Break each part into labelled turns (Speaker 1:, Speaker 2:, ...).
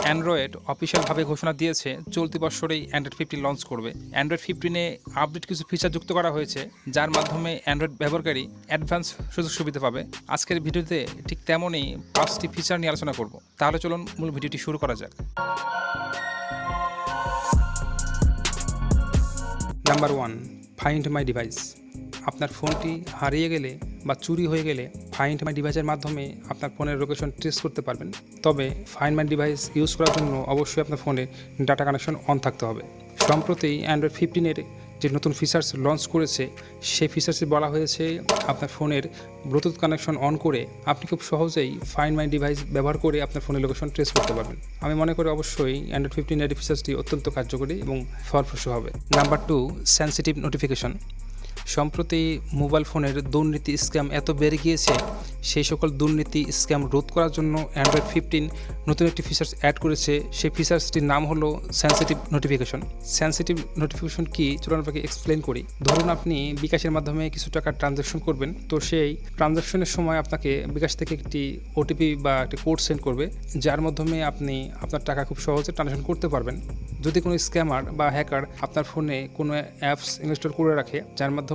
Speaker 1: Android অফিসিয়ালভাবে ঘোষণা দিয়েছে চলতি বছরেই অ্যান্ড্রয়েড 15 লঞ্চ করবে। অ্যান্ড্রয়েড 15-এ আপডেট কিছু ফিচার যুক্ত করা হয়েছে, যার মাধ্যমে অ্যান্ড্রয়েড ব্যবহারকারী অ্যাডভান্স সুযোগ সুবিধা পাবে। আজকের ভিডিওতে ঠিক তেমনই 5টি ফিচার নিয়ে আলোচনা করব। তাহলে চলুন মূল ভিডিওটি শুরু করা যাক। Number 1, find my device. আপনার ফোনটি হারিয়ে গেলে বা চুরি হয়ে গেলে ফাইন্ড মাই ডিভাইসের মাধ্যমে আপনার ফোনের লোকেশন ট্রেস করতে পারবেন। তবে ফাইন্ড মাই ডিভাইস ইউজ করার জন্য অবশ্যই আপনার ফোনে ডাটা কানেকশন অন থাকতে হবে। সম্প্রতি অ্যান্ড্রয়েড 15-এর যে নতুন ফিচার্স লঞ্চ করেছে, সেই ফিচার্সে বলা হয়েছে আপনার ফোনের ব্লুটুথ কানেকশন অন করে আপনি খুব সহজেই ফাইন্ড মাই ডিভাইস ব্যবহার করে আপনার ফোনের লোকেশন ট্রেস করতে পারবেন। আমি মনে করি অবশ্যই অ্যান্ড্রয়েড 15-এর ফিচার্সটি অত্যন্ত কার্যকরী এবং ফলপ্রসূ হবে। Number 2, sensitive notification. সম্প্রতি মোবাইল ফোনের দুর্নীতি স্ক্যাম এত বেড়ে গিয়েছে, সেই সকল দুর্নীতি স্ক্যাম রোধ করার জন্য অ্যান্ড্রয়েড 15 নতুন একটি ফিচার্স অ্যাড করেছে। সেই ফিচার্সটির নাম হলো সেন্সিটিভ নোটিফিকেশন। সেন্সিটিভ নোটিফিকেশন কি, চলুন আপনাকে এক্সপ্লেন করি। ধরুন আপনি বিকাশের মাধ্যমে কিছু টাকা ট্রানজ্যাকশন করবেন, তো সেই ট্রানজ্যাকশনের সময় আপনাকে বিকাশ থেকে একটি ওটিপি বা একটি কোড সেন্ড করবে, যার মাধ্যমে আপনি আপনার টাকা খুব সহজে ট্রানজ্যাকশন করতে পারবেন। যদি কোনো স্ক্যামার বা হ্যাকার আপনার ফোনে কোনো অ্যাপস ইনস্টল করে রাখে, যার মাধ্যমে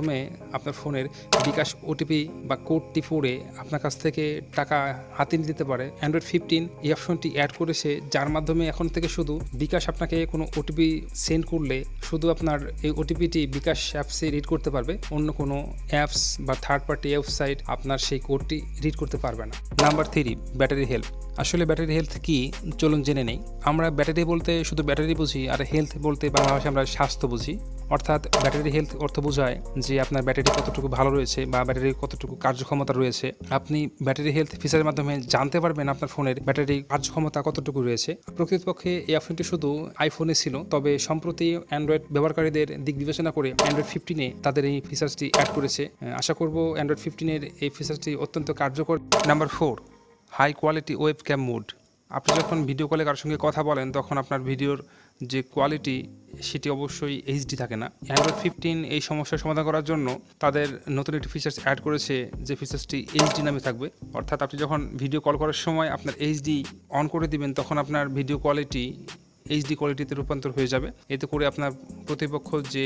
Speaker 1: আপনার ফোনের বিকাশ ওটিপি বা কোডটি পড়ে আপনার কাছ থেকে টাকা হাতে নিতে দিতে পারে, অ্যান্ড্রয়েড 15 এই অপশনটি অ্যাড করেছে, যার মাধ্যমে এখন থেকে শুধু বিকাশ আপনাকে কোনো ওটিপি সেন্ড করলে শুধু আপনার এই ওটিপিটি বিকাশ অ্যাপসে রিড করতে পারবে, অন্য কোনো অ্যাপস বা থার্ড পার্টি ওয়েবসাইট আপনার সেই কোডটি রিড করতে পারবে না। Number 3, battery health. আসলে ব্যাটারি হেলথ কি, চলুন জেনে নেই। আমরা ব্যাটারি বলতে শুধু ব্যাটারি বুঝি, আর হেলথ বলতে বাংলা ভাষায় আমরা স্বাস্থ্য বুঝি। অর্থাৎ ব্যাটারি হেলথ অর্থ বোঝায় যে আপনার ব্যাটারি কতটুকু ভালো রয়েছে বা ব্যাটারির কতটুকু কার্যক্ষমতা রয়েছে। আপনি ব্যাটারি হেলথ ফিচারের মাধ্যমে জানতে পারবেন আপনার ফোনের ব্যাটারি কার্যক্ষমতা কতটুকু রয়েছে। প্রকৃতপক্ষে এই অপশনটি শুধু আইফোনে ছিল, তবে সম্প্রতি অ্যান্ড্রয়েড ব্যবহারকারীদের দিক বিবেচনা করে অ্যান্ড্রয়েড 15-এ তাদের এই ফিচার্সটি অ্যাড করেছে। আশা করব অ্যান্ড্রয়েড 15-এর এই ফিচার্সটি অত্যন্ত কার্যকর। Number 4, high quality webcam mode. আপনি যখন ভিডিও কলে কারোর সঙ্গে কথা বলেন, তখন আপনার ভিডিওর যে কোয়ালিটি সেটি অবশ্যই এইচডি থাকে না। অ্যান্ড্রয়েড 15 এই সমস্যার সমাধান করার জন্য তাদের নতুন একটি ফিচার্স অ্যাড করেছে, যে ফিচার্সটি এইচডি নামে থাকবে। অর্থাৎ আপনি যখন ভিডিও কল করার সময় আপনার এইচডি অন করে দিবেন, তখন আপনার ভিডিও কোয়ালিটি এইচডি কোয়ালিটিতে রূপান্তর হয়ে যাবে। এতে করে আপনার প্রতিপক্ষ যে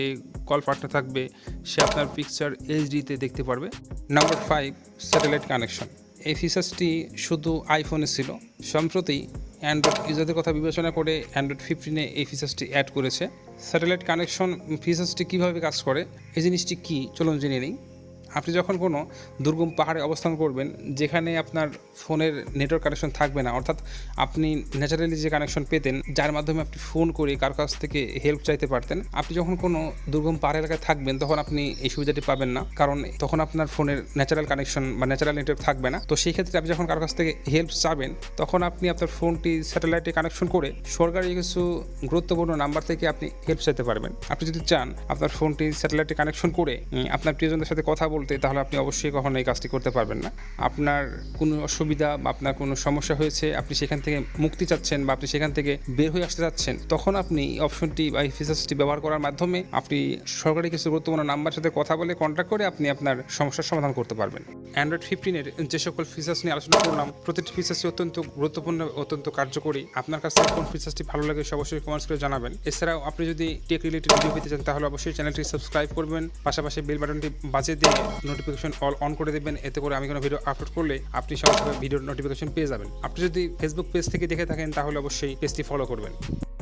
Speaker 1: কল পার্টনার থাকবে, সে আপনার পিকচার এইচডিতে দেখতে পারবে। Number 5, satellite connection. এই ফিচার্সটি শুধু আইফোনে ছিল, সম্প্রতি অ্যান্ড্রয়েড ইউজারদের কথা বিবেচনা করে অ্যান্ড্রয়েড 15-এ এই ফিচার্সটি অ্যাড করেছে। স্যাটেলাইট কানেকশন ফিচার্সটি কীভাবে কাজ করে, এই জিনিসটি কী, চলুন জেনে নিই। আপনি যখন কোনো দুর্গম পাহাড়ে অবস্থান করবেন, যেখানে আপনার ফোনের নেটওয়ার্ক কানেকশন থাকবে না, অর্থাৎ আপনি ন্যাচারালি যে কানেকশন পেতেন, যার মাধ্যমে আপনি ফোন করে কার কাছ থেকে হেল্প চাইতে পারতেন, আপনি যখন কোনো দুর্গম পাহাড় এলাকায় থাকবেন, তখন আপনি এই সুবিধাটি পাবেন না, কারণ তখন আপনার ফোনের ন্যাচারাল কানেকশন বা ন্যাচারাল নেটওয়ার্ক থাকবে না। তো সেই ক্ষেত্রে আপনি যখন কার কাছ থেকে হেল্প চাবেন, তখন আপনি আপনার ফোনটি স্যাটেলাইটে কানেকশন করে সরকারি কিছু গুরুত্বপূর্ণ নাম্বার থেকে আপনি হেল্প চাইতে পারবেন। আপনি যদি চান আপনার ফোনটি স্যাটেলাইটে কানেকশন করে আপনার প্রিয়জনদের সাথে কথা বলতে, তাহলে আপনি অবশ্যই কখনো এই কাজটি করতে পারবেন না। আপনার কোনো অসুবিধা বা আপনার কোনো সমস্যা হয়েছে, আপনি সেখান থেকে মুক্তি চাচ্ছেন বা আপনি সেখান থেকে বের হয়ে আসতে চাচ্ছেন, তখন আপনি এই অপশনটি বা এই ফিচার্সটি ব্যবহার করার মাধ্যমে আপনি সরকারি কিছু গুরুত্বপূর্ণ নাম্বার সাথে কথা বলে কন্ট্যাক্ট করে আপনি আপনার সমস্যার সমাধান করতে পারবেন। অ্যান্ড্রয়েড 15-এর যে সকল ফিচার্স নিয়ে আলোচনা করলাম, প্রতিটি ফিচার্সই অত্যন্ত গুরুত্বপূর্ণ, অত্যন্ত কার্যকরী। আপনার কাছে কোন ফিচার্সটি ভালো লাগে অবশ্যই কমেন্টস করে জানাবেন। এছাড়াও আপনি যদি টেক রিলেটেড ভিডিও পেতে চান, তাহলে অবশ্যই চ্যানেলটি সাবস্ক্রাইব করবেন, পাশাপাশি বেল বাটনটি বাজিয়ে দিয়ে নোটিফিকেশন অল অন করে দেবেন। এতে করে আমি কোনো ভিডিও আপলোড করলে আপনি সরাসরি ভিডিওর নোটিফিকেশন পেয়ে যাবেন। আপনি যদি ফেসবুক পেজ থেকে দেখে থাকেন, তাহলে অবশ্যই পেজটি ফলো করবেন।